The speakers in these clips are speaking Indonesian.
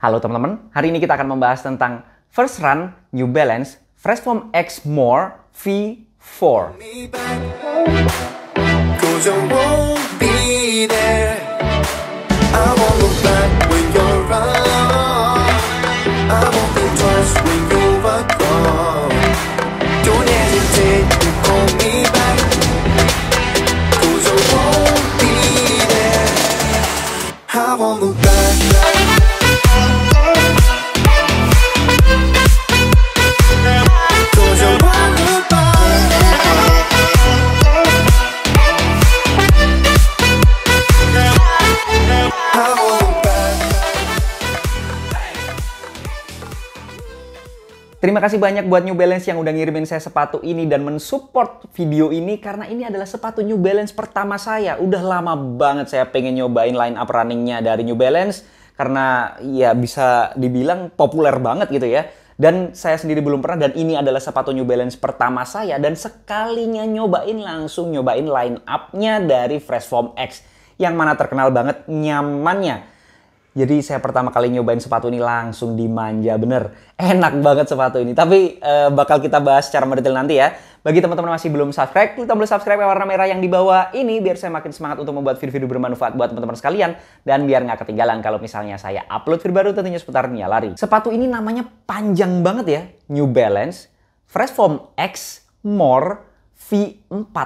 Halo teman-teman, hari ini kita akan membahas tentang First Run New Balance Fresh Foam X More V4. Terima kasih banyak buat New Balance yang udah ngirimin saya sepatu ini dan mensupport video ini karena ini adalah sepatu New Balance pertama saya. Udah lama banget saya pengen nyobain line up runningnya dari New Balance karena ya bisa dibilang populer banget gitu ya. Dan saya sendiri belum pernah dan ini adalah sepatu New Balance pertama saya dan sekalinya nyobain langsung nyobain line up-nya dari Fresh Foam X yang mana terkenal banget nyamannya. Jadi saya pertama kali nyobain sepatu ini langsung dimanja, bener. Enak banget sepatu ini. Tapi bakal kita bahas secara mendetail nanti ya. Bagi teman-teman masih belum subscribe, klik tombol subscribe yang warna merah yang di bawah ini biar saya makin semangat untuk membuat video-video bermanfaat buat teman-teman sekalian. Dan biar nggak ketinggalan kalau misalnya saya upload video baru tentunya seputar Nia Lari. Sepatu ini namanya panjang banget ya. New Balance Fresh Foam X More V4.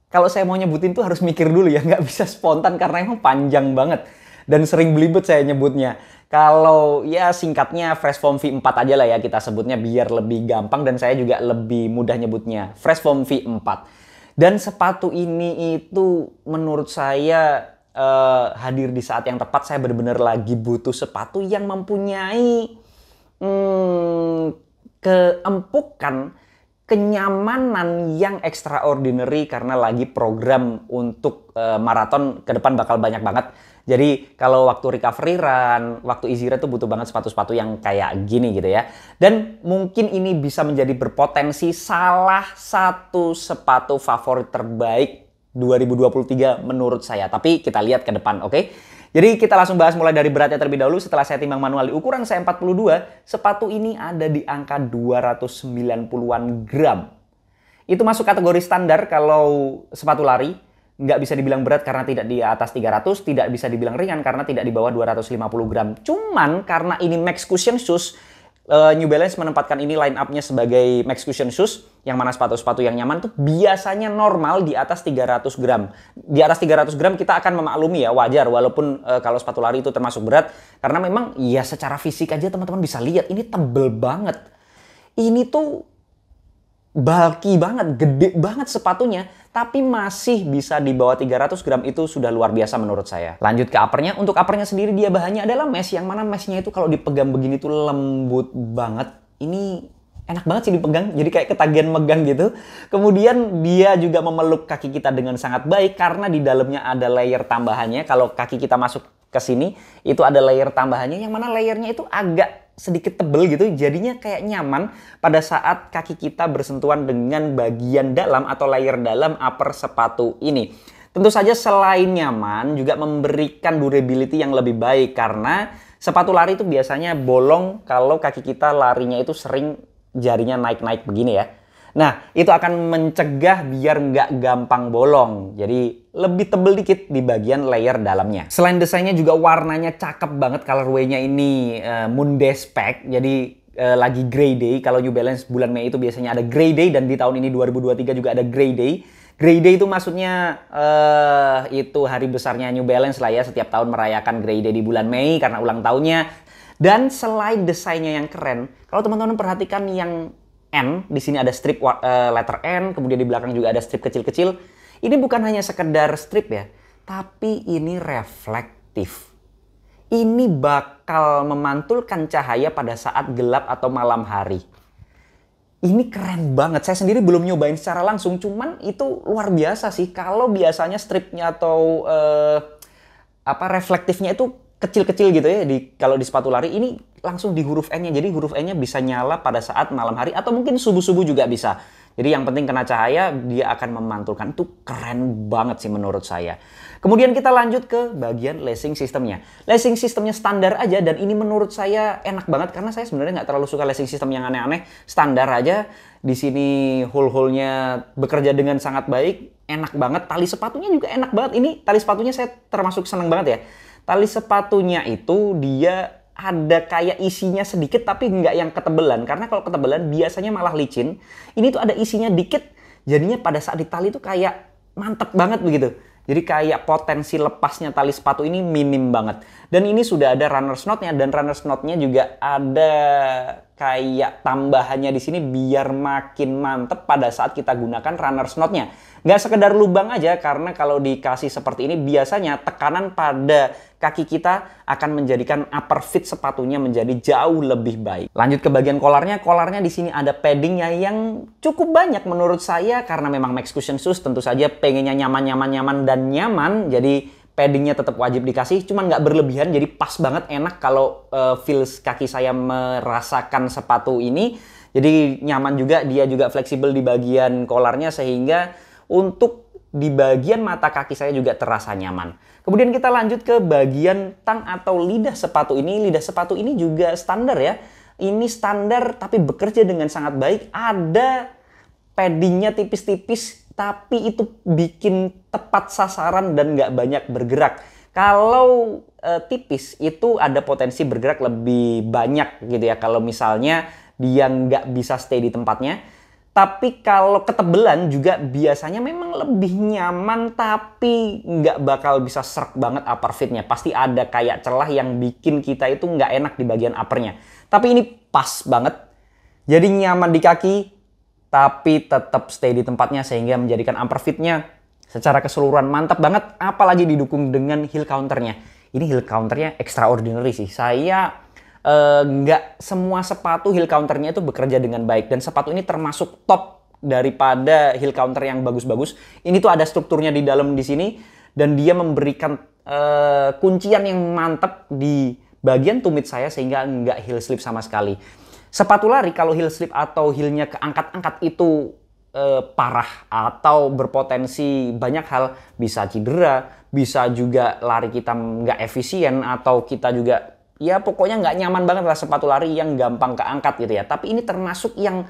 Kalau saya mau nyebutin tuh harus mikir dulu ya. Nggak bisa spontan karena emang panjang banget. Dan sering belibet saya nyebutnya. Kalau ya singkatnya Fresh Foam V4 aja lah ya kita sebutnya biar lebih gampang dan saya juga lebih mudah nyebutnya. Fresh Foam V4. Dan sepatu ini itu menurut saya hadir di saat yang tepat. Saya benar-benar lagi butuh sepatu yang mempunyai keempukan, kenyamanan yang extraordinary karena lagi program untuk maraton ke depan bakal banyak banget. Jadi kalau waktu recovery run, waktu easy run tuh butuh banget sepatu-sepatu yang kayak gini gitu ya. Dan mungkin ini bisa menjadi berpotensi salah satu sepatu favorit terbaik 2023 menurut saya. Tapi kita lihat ke depan, oke? Jadi kita langsung bahas mulai dari beratnya terlebih dahulu. Setelah saya timbang manual di ukuran saya 42, sepatu ini ada di angka 290-an gram. Itu masuk kategori standar kalau sepatu lari. Nggak bisa dibilang berat karena tidak di atas 300, tidak bisa dibilang ringan karena tidak di bawah 250 gram. Cuman karena ini Max Cushion Shoes, New Balance menempatkan ini line up-nya sebagai Max Cushion Shoes, yang mana sepatu-sepatu yang nyaman tuh biasanya normal di atas 300 gram. Di atas 300 gram kita akan memaklumi ya, wajar walaupun kalau sepatu lari itu termasuk berat. Karena memang ya secara fisik aja teman-teman bisa lihat ini tebel banget. Ini tuh bulky banget, gede banget sepatunya, tapi masih bisa di bawah 300 gram itu sudah luar biasa menurut saya. Lanjut ke uppernya, untuk uppernya sendiri dia bahannya adalah mesh, yang mana meshnya itu kalau dipegang begini tuh lembut banget. Ini enak banget sih dipegang, jadi kayak ketagihan megang gitu. Kemudian dia juga memeluk kaki kita dengan sangat baik karena di dalamnya ada layer tambahannya. Kalau kaki kita masuk ke sini, itu ada layer tambahannya yang mana layernya itu agak sedikit tebel gitu, jadinya kayak nyaman pada saat kaki kita bersentuhan dengan bagian dalam atau layer dalam upper sepatu ini. Tentu saja selain nyaman juga memberikan durability yang lebih baik karena sepatu lari itu biasanya bolong kalau kaki kita larinya itu sering jarinya naik-naik begini ya. Nah, itu akan mencegah biar nggak gampang bolong. Jadi lebih tebel dikit di bagian layer dalamnya. Selain desainnya juga warnanya cakep banget. Colorway-nya ini Monday Spec. Jadi lagi Grey Day. Kalau New Balance bulan Mei itu biasanya ada Grey Day. Dan di tahun ini 2023 juga ada Grey Day. Grey Day itu maksudnya itu hari besarnya New Balance lah ya. Setiap tahun merayakan Grey Day di bulan Mei karena ulang tahunnya. Dan selain desainnya yang keren, kalau teman-teman perhatikan yang N, di sini ada strip letter N, kemudian di belakang juga ada strip kecil-kecil. Ini bukan hanya sekedar strip ya, tapi ini reflektif. Ini bakal memantulkan cahaya pada saat gelap atau malam hari. Ini keren banget. Saya sendiri belum nyobain secara langsung, cuman itu luar biasa sih. Kalau biasanya stripnya atau reflektifnya itu kecil-kecil gitu ya, kalau di sepatu lari ini langsung di huruf N-nya. Jadi huruf N-nya bisa nyala pada saat malam hari atau mungkin subuh-subuh juga bisa. Jadi yang penting kena cahaya, dia akan memantulkan. Itu keren banget sih menurut saya. Kemudian kita lanjut ke bagian lacing sistemnya. Lacing sistemnya standar aja, dan ini menurut saya enak banget karena saya sebenarnya nggak terlalu suka lacing sistem yang aneh-aneh. Standar aja. Di sini hole-hole-nya bekerja dengan sangat baik, enak banget. Tali sepatunya juga enak banget. Ini tali sepatunya saya termasuk seneng banget ya. Tali sepatunya itu dia ada kayak isinya sedikit tapi nggak yang ketebelan. Karena kalau ketebelan biasanya malah licin. Ini tuh ada isinya dikit, jadinya pada saat ditali tuh kayak mantep banget begitu. Jadi kayak potensi lepasnya tali sepatu ini minim banget. Dan ini sudah ada runners knot-nya, dan runners knot-nya juga ada kayak tambahannya di sini biar makin mantep pada saat kita gunakan runners knot-nya. Nggak sekedar lubang aja, karena kalau dikasih seperti ini biasanya tekanan pada kaki kita akan menjadikan upper fit sepatunya menjadi jauh lebih baik. Lanjut ke bagian kolarnya. Kolarnya di sini ada paddingnya yang cukup banyak menurut saya karena memang Max Cushion Shoes tentu saja pengennya nyaman dan nyaman. Jadi paddingnya tetap wajib dikasih, cuman nggak berlebihan. Jadi pas banget, enak kalau feels kaki saya merasakan sepatu ini. Jadi nyaman juga, dia juga fleksibel di bagian kolarnya sehingga untuk di bagian mata kaki saya juga terasa nyaman. Kemudian kita lanjut ke bagian tang atau lidah sepatu ini. Lidah sepatu ini juga standar ya. Ini standar tapi bekerja dengan sangat baik. Ada paddingnya tipis-tipis, tapi itu bikin tepat sasaran dan nggak banyak bergerak. Kalau tipis itu ada potensi bergerak lebih banyak gitu ya. Kalau misalnya dia nggak bisa stay di tempatnya. Tapi kalau ketebelan juga biasanya memang lebih nyaman, tapi nggak bakal bisa serk banget upper fitnya. Pasti ada kayak celah yang bikin kita itu nggak enak di bagian uppernya. Tapi ini pas banget. Jadi nyaman di kaki, tapi tetap stay di tempatnya sehingga menjadikan upper fitnya secara keseluruhan mantap banget. Apalagi didukung dengan heel counternya. Ini heel counternya extraordinary sih. Saya nggak semua sepatu heel counternya itu bekerja dengan baik, dan sepatu ini termasuk top daripada heel counter yang bagus-bagus. Ini tuh ada strukturnya di dalam di sini, dan dia memberikan kuncian yang mantap di bagian tumit saya sehingga nggak heel slip sama sekali. Sepatu lari kalau heel slip atau heelnya keangkat-angkat itu parah atau berpotensi banyak hal, bisa cedera, bisa juga lari kita nggak efisien, atau kita juga ya pokoknya nggak nyaman banget lah sepatu lari yang gampang keangkat gitu ya. Tapi ini termasuk yang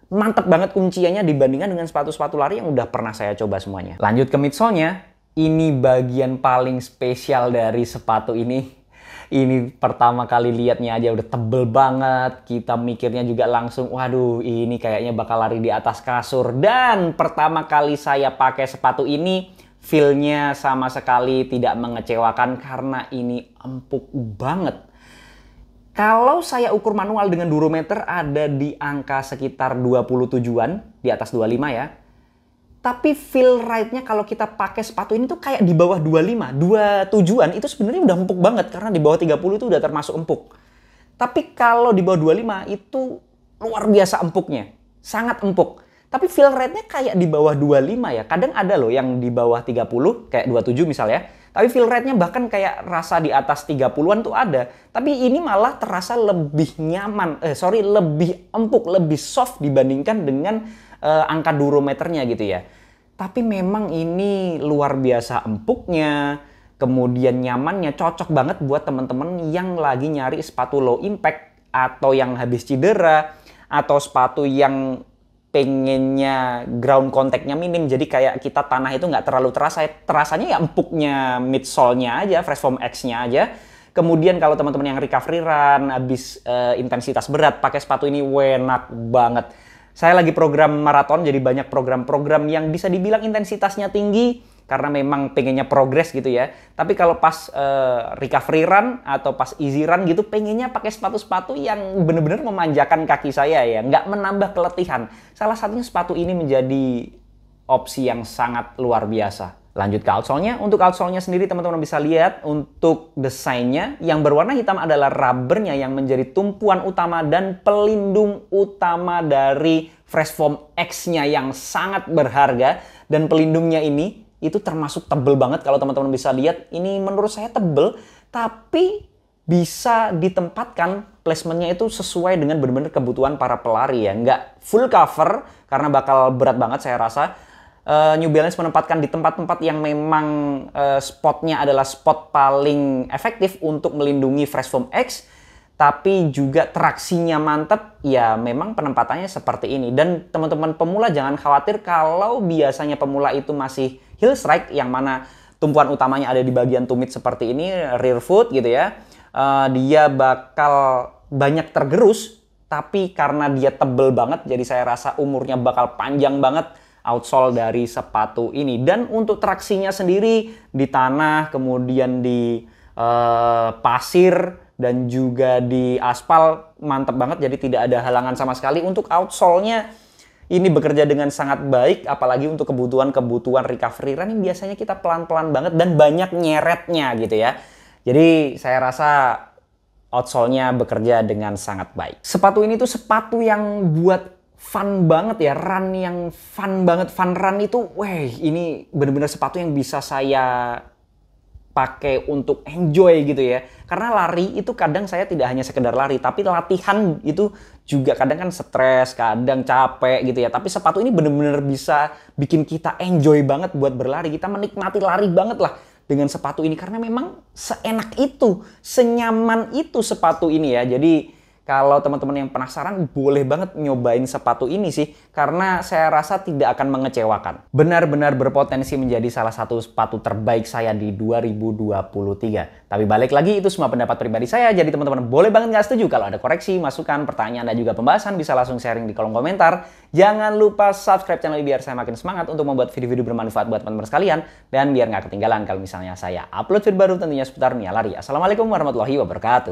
mantep banget kunciannya dibandingkan dengan sepatu-sepatu lari yang udah pernah saya coba semuanya. Lanjut ke midsole-nya. Ini bagian paling spesial dari sepatu ini. Ini pertama kali lihatnya aja udah tebel banget. Kita mikirnya juga langsung, waduh ini kayaknya bakal lari di atas kasur. Dan pertama kali saya pakai sepatu ini, feel-nya sama sekali tidak mengecewakan karena ini empuk banget. Kalau saya ukur manual dengan durometer ada di angka sekitar 27-an, di atas 25 ya. Tapi feel ride-nya kalau kita pakai sepatu ini tuh kayak di bawah 25, 27-an itu sebenarnya udah empuk banget karena di bawah 30 itu udah termasuk empuk. Tapi kalau di bawah 25 itu luar biasa empuknya, sangat empuk. Tapi feel rate-nya kayak di bawah 25 ya. Kadang ada loh yang di bawah 30, kayak 27 misalnya. Tapi feel rate-nya bahkan kayak rasa di atas 30-an tuh ada. Tapi ini malah terasa lebih nyaman, lebih empuk, lebih soft dibandingkan dengan angka durometernya gitu ya. Tapi memang ini luar biasa empuknya, kemudian nyamannya, cocok banget buat teman-teman yang lagi nyari sepatu low impact, atau yang habis cedera, atau sepatu yang pengennya ground contact-nya minim, jadi kayak kita tanah itu nggak terlalu terasa, terasanya ya empuknya midsole-nya aja, Fresh Foam X-nya aja. Kemudian kalau teman-teman yang recovery run, habis intensitas berat, pakai sepatu ini enak banget. Saya lagi program maraton, jadi banyak program-program yang bisa dibilang intensitasnya tinggi, karena memang pengennya progres gitu ya. Tapi kalau pas recovery run atau pas easy run gitu, pengennya pakai sepatu-sepatu yang bener-bener memanjakan kaki saya ya, nggak menambah keletihan. Salah satunya sepatu ini menjadi opsi yang sangat luar biasa. Lanjut ke outsole-nya. Untuk outsole-nya sendiri teman-teman bisa lihat untuk desainnya. Yang berwarna hitam adalah rubbernya yang menjadi tumpuan utama dan pelindung utama dari Fresh Foam X-nya yang sangat berharga. Dan pelindungnya ini itu termasuk tebel banget, kalau teman-teman bisa lihat. Ini menurut saya tebel, tapi bisa ditempatkan placementnya itu sesuai dengan benar-benar kebutuhan para pelari ya. Nggak full cover karena bakal berat banget saya rasa. New Balance menempatkan di tempat-tempat yang memang spotnya adalah spot paling efektif untuk melindungi Fresh Foam X, tapi juga traksinya mantep, ya memang penempatannya seperti ini. Dan teman-teman pemula jangan khawatir kalau biasanya pemula itu masih heel strike, yang mana tumpuan utamanya ada di bagian tumit seperti ini, rear foot gitu ya. Dia bakal banyak tergerus, tapi karena dia tebel banget, jadi saya rasa umurnya bakal panjang banget outsole dari sepatu ini. Dan untuk traksinya sendiri di tanah, kemudian di pasir, dan juga di aspal mantep banget, jadi tidak ada halangan sama sekali. Untuk outsole-nya ini bekerja dengan sangat baik, apalagi untuk kebutuhan recovery run yang biasanya kita pelan-pelan banget dan banyak nyeretnya gitu ya. Jadi saya rasa outsole-nya bekerja dengan sangat baik. Sepatu ini tuh sepatu yang buat fun banget ya, run yang fun banget. Fun run itu, weh, ini bener-bener sepatu yang bisa saya pakai untuk enjoy gitu ya. Karena lari itu kadang saya tidak hanya sekedar lari, tapi latihan itu juga kadang kan stres, kadang capek gitu ya. Tapi sepatu ini bener-bener bisa bikin kita enjoy banget buat berlari. Kita menikmati lari banget lah dengan sepatu ini, karena memang seenak itu, senyaman itu sepatu ini ya. Jadi kalau teman-teman yang penasaran, boleh banget nyobain sepatu ini sih, karena saya rasa tidak akan mengecewakan. Benar-benar berpotensi menjadi salah satu sepatu terbaik saya di 2023. Tapi balik lagi, itu semua pendapat pribadi saya, jadi teman-teman boleh banget nggak setuju. Kalau ada koreksi, masukan, pertanyaan, dan juga pembahasan, bisa langsung sharing di kolom komentar. Jangan lupa subscribe channel ini biar saya makin semangat untuk membuat video-video bermanfaat buat teman-teman sekalian, dan biar nggak ketinggalan kalau misalnya saya upload video baru tentunya seputar dunia lari. Assalamualaikum warahmatullahi wabarakatuh.